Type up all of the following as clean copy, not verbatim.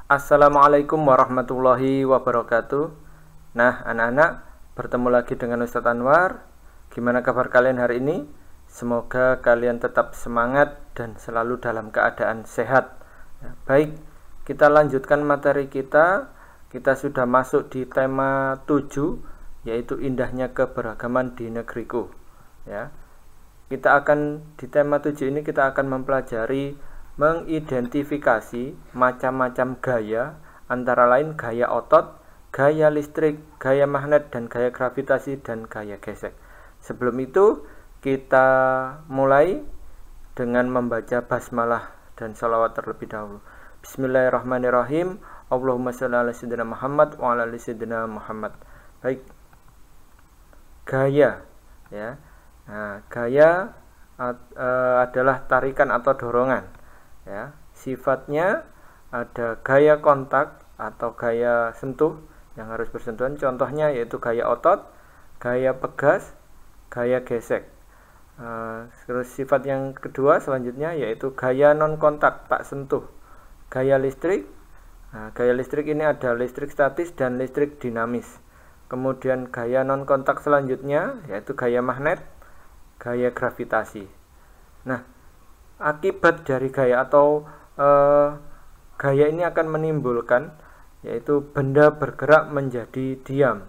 Assalamualaikum warahmatullahi wabarakatuh. Nah, anak-anak, bertemu lagi dengan Ustadz Anwar. Gimana kabar kalian hari ini? Semoga kalian tetap semangat dan selalu dalam keadaan sehat. Ya, baik, kita lanjutkan materi kita. Kita sudah masuk di tema 7, yaitu indahnya keberagaman di negeriku. Ya. Kita akan di tema 7 ini kita akan mempelajari mengidentifikasi macam-macam gaya, antara lain gaya otot, gaya listrik, gaya magnet, dan gaya gravitasi, dan gaya gesek. Sebelum itu kita mulai dengan membaca basmalah dan sholawat terlebih dahulu. Bismillahirrahmanirrahim. Allahumma sholli ala sayyidina Muhammad wa ala ali sayyidina Muhammad. Baik. Gaya, ya. Nah, gaya adalah tarikan atau dorongan. Ya, sifatnya ada gaya kontak atau gaya sentuh yang harus bersentuhan. Contohnya yaitu gaya otot, gaya pegas, gaya gesek. Terus sifat yang kedua selanjutnya yaitu gaya non kontak, tak sentuh. Gaya listrik. Nah, gaya listrik ini ada listrik statis dan listrik dinamis. Kemudian gaya non kontak selanjutnya yaitu gaya magnet, gaya gravitasi. Nah, akibat dari gaya atau gaya ini akan menimbulkan yaitu benda bergerak menjadi diam,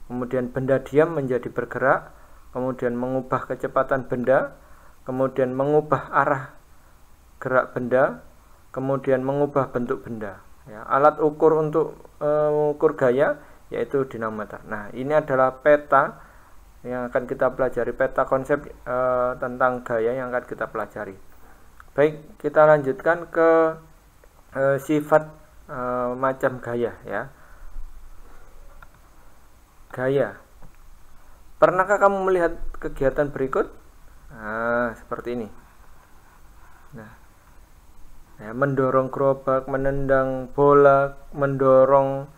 kemudian benda diam menjadi bergerak, kemudian mengubah kecepatan benda, kemudian mengubah arah gerak benda, kemudian mengubah bentuk benda. Ya, alat ukur untuk mengukur gaya yaitu dinamometer. Nah, ini adalah peta yang akan kita pelajari, peta konsep tentang gaya yang akan kita pelajari. Baik, kita lanjutkan ke sifat macam gaya, ya. Gaya. Pernahkah kamu melihat kegiatan berikut? Nah, seperti ini. Nah, ya, mendorong gerobak, menendang bola, mendorong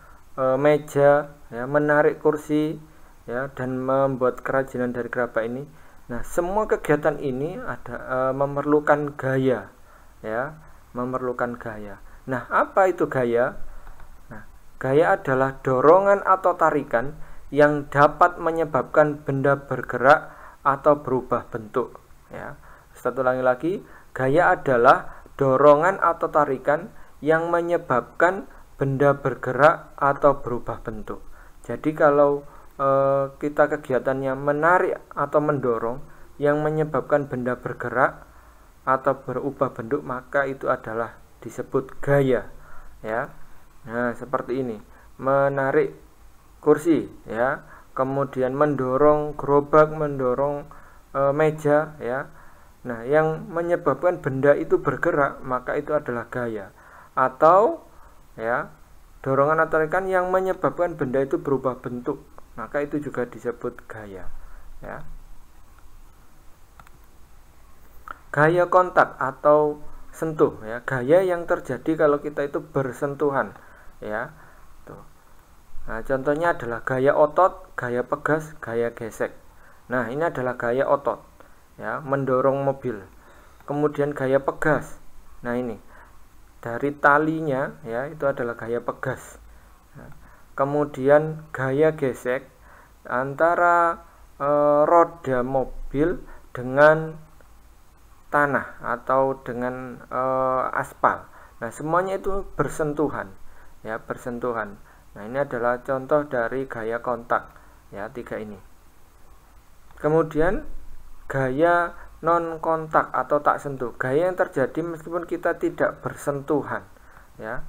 meja, ya, menarik kursi, ya, dan membuat kerajinan dari gerabah ini. Nah, semua kegiatan ini ada memerlukan gaya, ya, memerlukan gaya. Nah, apa itu gaya? Nah, gaya adalah dorongan atau tarikan yang dapat menyebabkan benda bergerak atau berubah bentuk. Ya, satu lagi, gaya adalah dorongan atau tarikan yang menyebabkan benda bergerak atau berubah bentuk. Jadi kalau kita kegiatannya menarik atau mendorong yang menyebabkan benda bergerak atau berubah bentuk, maka itu adalah disebut gaya, ya. Nah, seperti ini, menarik kursi, ya, kemudian mendorong gerobak, mendorong meja, ya. Nah, yang menyebabkan benda itu bergerak, maka itu adalah gaya. Atau, ya, dorongan atau tarikan yang menyebabkan benda itu berubah bentuk, maka itu juga disebut gaya, ya. Gaya kontak atau sentuh, ya, gaya yang terjadi kalau kita itu bersentuhan, ya. Tuh. Nah, contohnya adalah gaya otot, gaya pegas, gaya gesek. Nah, ini adalah gaya otot, ya, mendorong mobil. Kemudian gaya pegas. Nah, ini dari talinya, ya, itu adalah gaya pegas. Nah, kemudian gaya gesek antara roda mobil dengan tanah atau dengan aspal. Nah, semuanya itu bersentuhan, ya, bersentuhan. Nah, ini adalah contoh dari gaya kontak, ya, 3 ini. Kemudian gaya non kontak atau tak sentuh, gaya yang terjadi meskipun kita tidak bersentuhan, ya.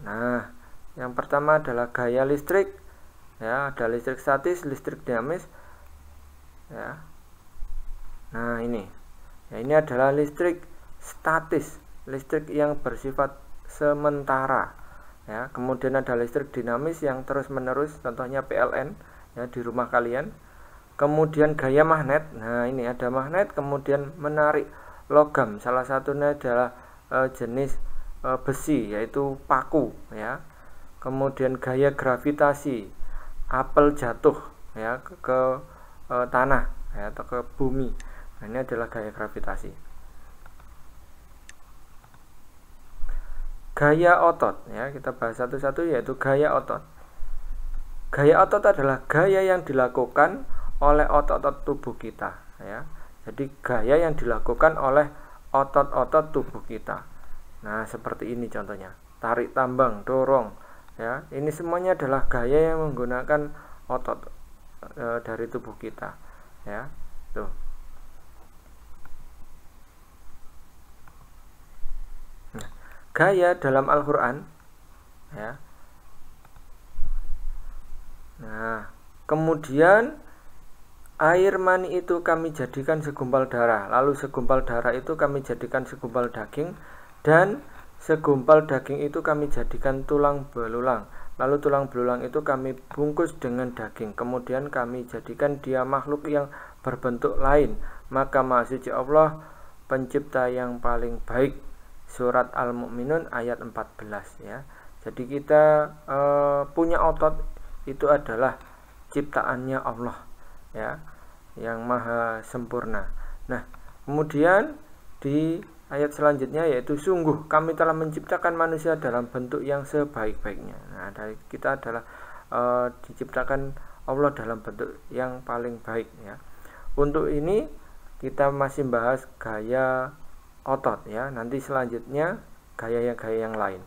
Nah, yang pertama adalah gaya listrik, ya, ada listrik statis, listrik dinamis, ya. Nah, ini, ya, ini adalah listrik statis, listrik yang bersifat sementara, ya. Kemudian ada listrik dinamis yang terus menerus, contohnya PLN, ya, di rumah kalian. Kemudian gaya magnet. Nah, ini ada magnet kemudian menarik logam, salah satunya adalah jenis besi yaitu paku, ya. Kemudian gaya gravitasi, apel jatuh, ya, ke tanah, ya, atau ke bumi. Nah, ini adalah gaya gravitasi. gaya otot ya. Kita bahas satu-satu, yaitu gaya otot. Gaya otot adalah gaya yang dilakukan oleh otot-otot tubuh kita ya. Jadi gaya yang dilakukan oleh otot-otot tubuh kita. Nah, seperti ini contohnya. Tarik tambang, dorong ya. Ini semuanya adalah gaya yang menggunakan otot dari tubuh kita ya. Tuh. Nah, gaya dalam Al-Qur'an ya. Nah, kemudian air mani itu kami jadikan segumpal darah, lalu segumpal darah itu kami jadikan segumpal daging, dan segumpal daging itu kami jadikan tulang belulang, lalu tulang belulang itu kami bungkus dengan daging, kemudian kami jadikan dia makhluk yang berbentuk lain. Maka Maha Suci Allah, pencipta yang paling baik. Surat Al-Mu'minun ayat 14 ya. Jadi kita punya otot itu adalah ciptaannya Allah ya, yang maha sempurna. Nah, kemudian di ayat selanjutnya yaitu sungguh kami telah menciptakan manusia dalam bentuk yang sebaik-baiknya. Nah, dari kita adalah diciptakan Allah dalam bentuk yang paling baik ya. Untuk ini kita masih bahas gaya otot ya. Nanti selanjutnya gaya yang lain.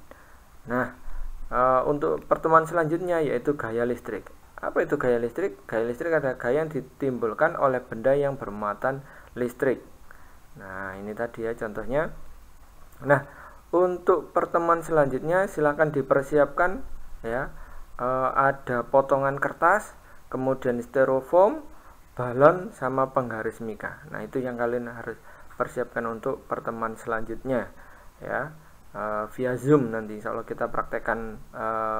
Nah, untuk pertemuan selanjutnya yaitu gaya listrik. Apa itu gaya listrik? Gaya listrik adalah gaya yang ditimbulkan oleh benda yang bermuatan listrik. Nah, ini tadi ya contohnya. Nah, untuk pertemuan selanjutnya silakan dipersiapkan ya. Ada potongan kertas, kemudian styrofoam, balon, sama penggaris mika. Nah, itu yang kalian harus persiapkan untuk pertemuan selanjutnya ya. Via Zoom nanti insya Allah kita praktekkan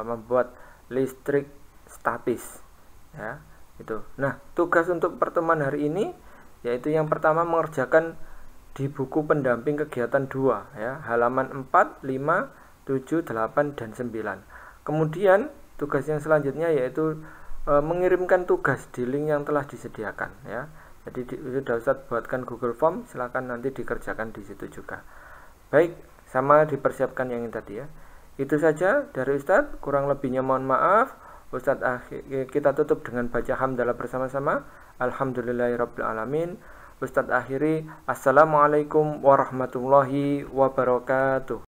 membuat listrik statis ya, itu. Nah, tugas untuk pertemuan hari ini yaitu yang pertama mengerjakan di buku pendamping kegiatan 2 ya, halaman 4, 5, 7, 8 dan 9. Kemudian tugas yang selanjutnya yaitu mengirimkan tugas di link yang telah disediakan ya. Jadi sudah Ustadz buatkan Google Form, silakan nanti dikerjakan di situ juga. Baik, sama dipersiapkan yang ini tadi ya. Itu saja dari Ustadz, kurang lebihnya mohon maaf. Ustadz kita tutup dengan baca hamdalah bersama-sama. Alhamdulillahirabbil alamin. Ustadz akhiri, assalamualaikum warahmatullahi wabarakatuh.